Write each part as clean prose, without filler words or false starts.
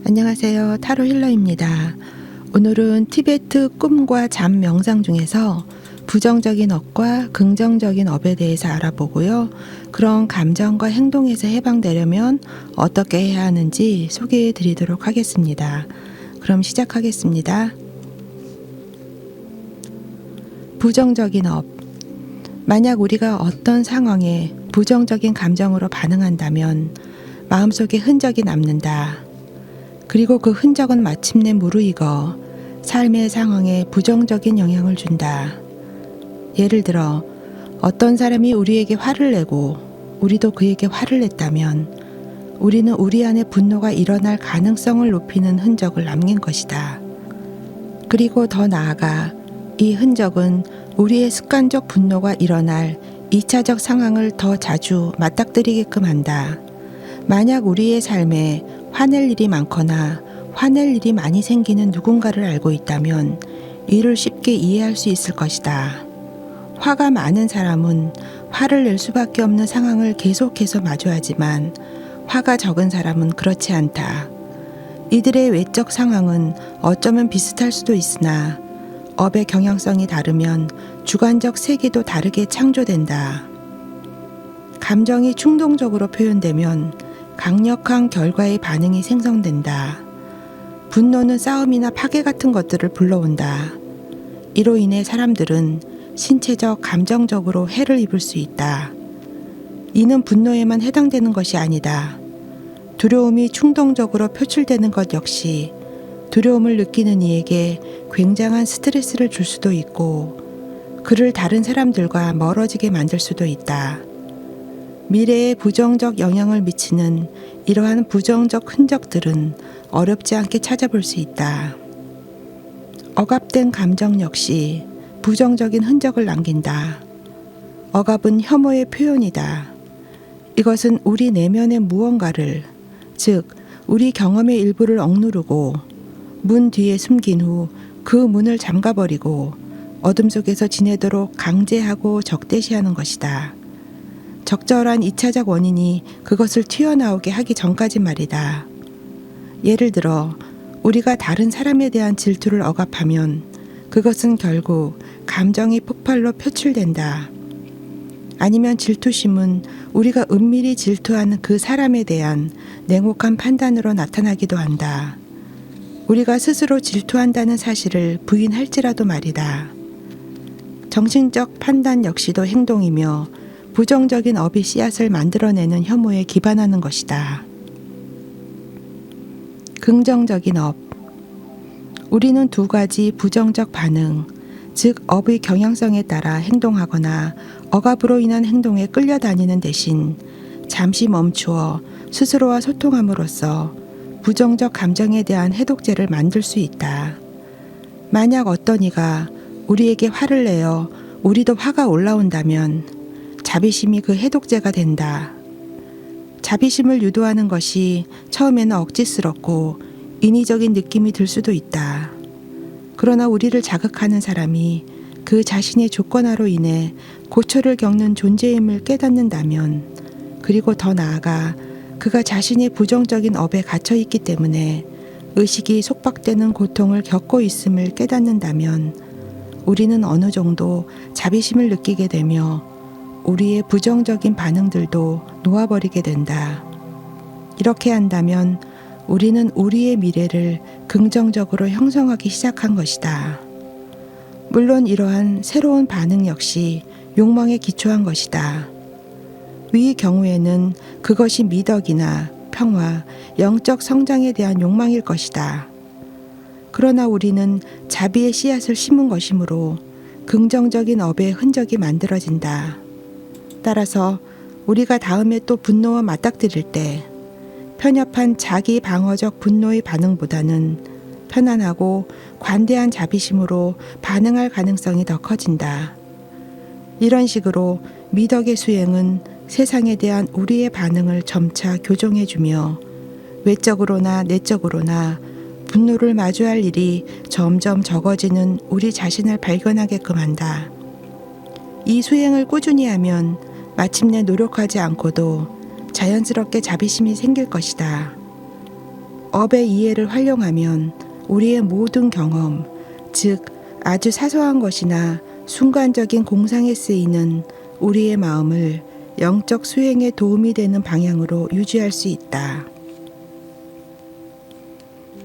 안녕하세요. 타로 힐러입니다. 오늘은 티베트 꿈과 잠 명상 중에서 부정적인 업과 긍정적인 업에 대해서 알아보고요. 그런 감정과 행동에서 해방되려면 어떻게 해야 하는지 소개해 드리도록 하겠습니다. 그럼 시작하겠습니다. 부정적인 업. 만약 우리가 어떤 상황에 부정적인 감정으로 반응한다면 마음속에 흔적이 남는다. 그리고 그 흔적은 마침내 무르익어 삶의 상황에 부정적인 영향을 준다. 예를 들어 어떤 사람이 우리에게 화를 내고 우리도 그에게 화를 냈다면 우리는 우리 안에 분노가 일어날 가능성을 높이는 흔적을 남긴 것이다. 그리고 더 나아가 이 흔적은 우리의 습관적 분노가 일어날 2차적 상황을 더 자주 맞닥뜨리게끔 한다. 만약 우리의 삶에 화낼 일이 많거나 화낼 일이 많이 생기는 누군가를 알고 있다면 이를 쉽게 이해할 수 있을 것이다. 화가 많은 사람은 화를 낼 수밖에 없는 상황을 계속해서 마주하지만 화가 적은 사람은 그렇지 않다. 이들의 외적 상황은 어쩌면 비슷할 수도 있으나 업의 경향성이 다르면 주관적 세계도 다르게 창조된다. 감정이 충동적으로 표현되면 강력한 결과의 반응이 생성된다. 분노는 싸움이나 파괴 같은 것들을 불러온다. 이로 인해 사람들은 신체적, 감정적으로 해를 입을 수 있다. 이는 분노에만 해당되는 것이 아니다. 두려움이 충동적으로 표출되는 것 역시 두려움을 느끼는 이에게 굉장한 스트레스를 줄 수도 있고 그를 다른 사람들과 멀어지게 만들 수도 있다. 미래에 부정적 영향을 미치는 이러한 부정적 흔적들은 어렵지 않게 찾아볼 수 있다. 억압된 감정 역시 부정적인 흔적을 남긴다. 억압은 혐오의 표현이다. 이것은 우리 내면의 무언가를, 즉 우리 경험의 일부를 억누르고 문 뒤에 숨긴 후 그 문을 잠가버리고 어둠 속에서 지내도록 강제하고 적대시하는 것이다. 적절한 2차적 원인이 그것을 튀어나오게 하기 전까지 말이다. 예를 들어 우리가 다른 사람에 대한 질투를 억압하면 그것은 결국 감정의 폭발로 표출된다. 아니면 질투심은 우리가 은밀히 질투하는 그 사람에 대한 냉혹한 판단으로 나타나기도 한다. 우리가 스스로 질투한다는 사실을 부인할지라도 말이다. 정신적 판단 역시도 행동이며 부정적인 업의 씨앗을 만들어내는 혐오에 기반하는 것이다. 긍정적인 업. 우리는 두 가지 부정적 반응, 즉 업의 경향성에 따라 행동하거나 억압으로 인한 행동에 끌려다니는 대신 잠시 멈추어 스스로와 소통함으로써 부정적 감정에 대한 해독제를 만들 수 있다. 만약 어떤 이가 우리에게 화를 내어 우리도 화가 올라온다면 자비심이 그 해독제가 된다. 자비심을 유도하는 것이 처음에는 억지스럽고 인위적인 느낌이 들 수도 있다. 그러나 우리를 자극하는 사람이 그 자신의 조건화로 인해 고초를 겪는 존재임을 깨닫는다면, 그리고 더 나아가 그가 자신의 부정적인 업에 갇혀 있기 때문에 의식이 속박되는 고통을 겪고 있음을 깨닫는다면 우리는 어느 정도 자비심을 느끼게 되며 우리의 부정적인 반응들도 놓아버리게 된다. 이렇게 한다면 우리는 우리의 미래를 긍정적으로 형성하기 시작한 것이다. 물론 이러한 새로운 반응 역시 욕망에 기초한 것이다. 위 경우에는 그것이 미덕이나 평화, 영적 성장에 대한 욕망일 것이다. 그러나 우리는 자비의 씨앗을 심은 것이므로 긍정적인 업의 흔적이 만들어진다. 따라서 우리가 다음에 또 분노와 맞닥뜨릴 때 편협한 자기 방어적 분노의 반응보다는 편안하고 관대한 자비심으로 반응할 가능성이 더 커진다. 이런 식으로 미덕의 수행은 세상에 대한 우리의 반응을 점차 교정해주며 외적으로나 내적으로나 분노를 마주할 일이 점점 적어지는 우리 자신을 발견하게끔 한다. 이 수행을 꾸준히 하면 마침내 노력하지 않고도 자연스럽게 자비심이 생길 것이다. 업의 이해를 활용하면 우리의 모든 경험, 즉 아주 사소한 것이나 순간적인 공상에 쓰이는 우리의 마음을 영적 수행에 도움이 되는 방향으로 유지할 수 있다.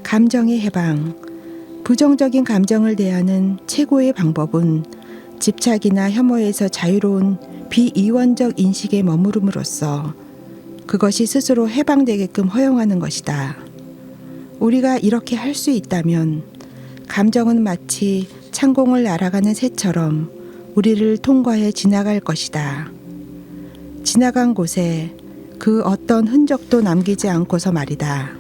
감정의 해방. 부정적인 감정을 대하는 최고의 방법은 집착이나 혐오에서 자유로운 비이원적 인식에 머무름으로써 그것이 스스로 해방되게끔 허용하는 것이다. 우리가 이렇게 할 수 있다면 감정은 마치 창공을 날아가는 새처럼 우리를 통과해 지나갈 것이다. 지나간 곳에 그 어떤 흔적도 남기지 않고서 말이다.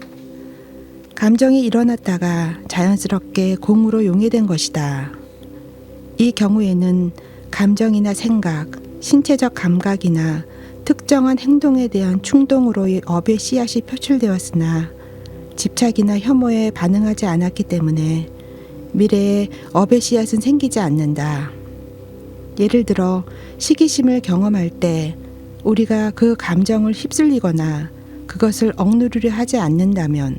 감정이 일어났다가 자연스럽게 공으로 용해된 것이다. 이 경우에는 감정이나 생각, 신체적 감각이나 특정한 행동에 대한 충동으로의 업의 씨앗이 표출되었으나 집착이나 혐오에 반응하지 않았기 때문에 미래에 업의 씨앗은 생기지 않는다. 예를 들어 시기심을 경험할 때 우리가 그 감정을 휩쓸리거나 그것을 억누르려 하지 않는다면,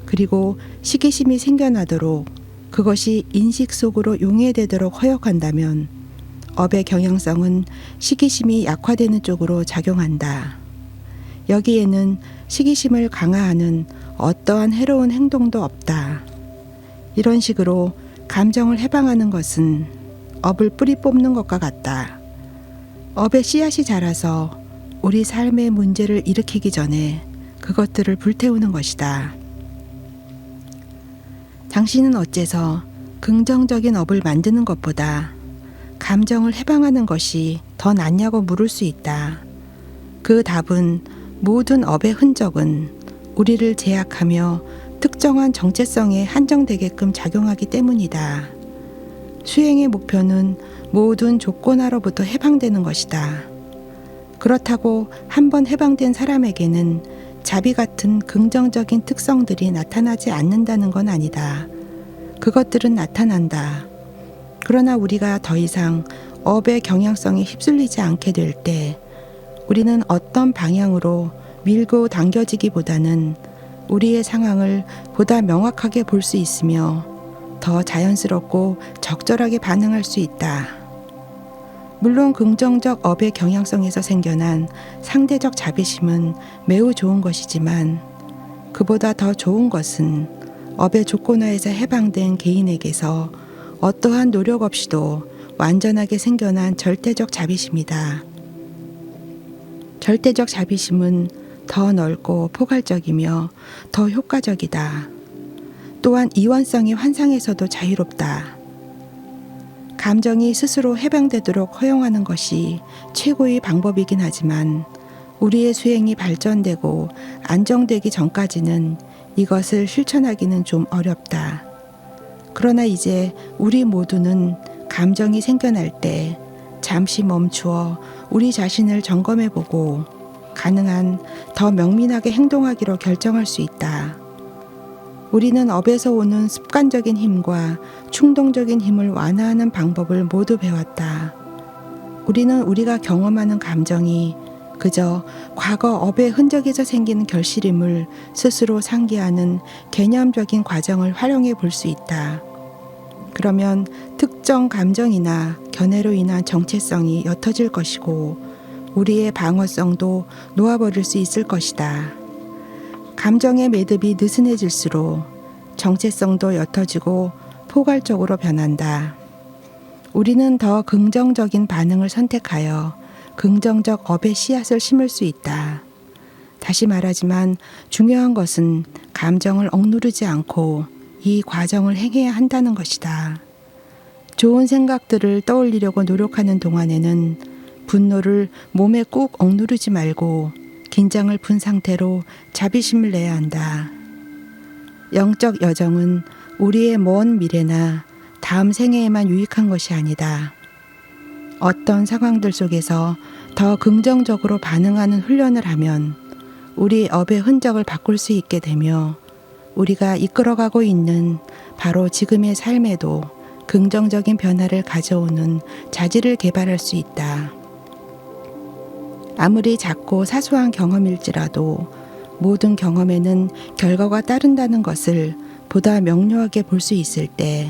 그리고 시기심이 생겨나도록 그것이 인식 속으로 용해되도록 허용한다면 업의 경향성은 시기심이 약화되는 쪽으로 작용한다. 여기에는 시기심을 강화하는 어떠한 해로운 행동도 없다. 이런 식으로 감정을 해방하는 것은 업을 뿌리 뽑는 것과 같다. 업의 씨앗이 자라서 우리 삶의 문제를 일으키기 전에 그것들을 불태우는 것이다. 당신은 어째서 긍정적인 업을 만드는 것보다 감정을 해방하는 것이 더 낫냐고 물을 수 있다. 그 답은 모든 업의 흔적은 우리를 제약하며 특정한 정체성에 한정되게끔 작용하기 때문이다. 수행의 목표는 모든 조건하로부터 해방되는 것이다. 그렇다고 한번 해방된 사람에게는 자비 같은 긍정적인 특성들이 나타나지 않는다는 건 아니다. 그것들은 나타난다. 그러나 우리가 더 이상 업의 경향성에 휩쓸리지 않게 될 때 우리는 어떤 방향으로 밀고 당겨지기보다는 우리의 상황을 보다 명확하게 볼 수 있으며 더 자연스럽고 적절하게 반응할 수 있다. 물론 긍정적 업의 경향성에서 생겨난 상대적 자비심은 매우 좋은 것이지만 그보다 더 좋은 것은 업의 조건하에서 해방된 개인에게서 어떠한 노력 없이도 완전하게 생겨난 절대적 자비심이다. 절대적 자비심은 더 넓고 포괄적이며 더 효과적이다. 또한 이원성의 환상에서도 자유롭다. 감정이 스스로 해방되도록 허용하는 것이 최고의 방법이긴 하지만 우리의 수행이 발전되고 안정되기 전까지는 이것을 실천하기는 좀 어렵다. 그러나 이제 우리 모두는 감정이 생겨날 때 잠시 멈추어 우리 자신을 점검해보고 가능한 더 명민하게 행동하기로 결정할 수 있다. 우리는 업에서 오는 습관적인 힘과 충동적인 힘을 완화하는 방법을 모두 배웠다. 우리는 우리가 경험하는 감정이 그저 과거 업의 흔적에서 생기는 결실임을 스스로 상기하는 개념적인 과정을 활용해 볼 수 있다. 그러면 특정 감정이나 견해로 인한 정체성이 옅어질 것이고 우리의 방어성도 놓아버릴 수 있을 것이다. 감정의 매듭이 느슨해질수록 정체성도 옅어지고 포괄적으로 변한다. 우리는 더 긍정적인 반응을 선택하여 긍정적 업의 씨앗을 심을 수 있다. 다시 말하지만 중요한 것은 감정을 억누르지 않고 이 과정을 행해야 한다는 것이다. 좋은 생각들을 떠올리려고 노력하는 동안에는 분노를 몸에 꾹 억누르지 말고 긴장을 푼 상태로 자비심을 내야 한다. 영적 여정은 우리의 먼 미래나 다음 생애에만 유익한 것이 아니다. 어떤 상황들 속에서 더 긍정적으로 반응하는 훈련을 하면 우리 업의 흔적을 바꿀 수 있게 되며 우리가 이끌어가고 있는 바로 지금의 삶에도 긍정적인 변화를 가져오는 자질을 개발할 수 있다. 아무리 작고 사소한 경험일지라도 모든 경험에는 결과가 따른다는 것을 보다 명료하게 볼 수 있을 때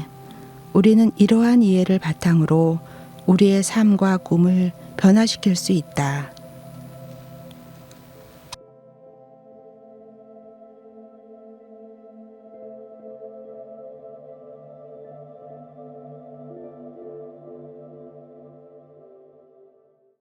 우리는 이러한 이해를 바탕으로 우리의 삶과 꿈을 변화시킬 수 있다.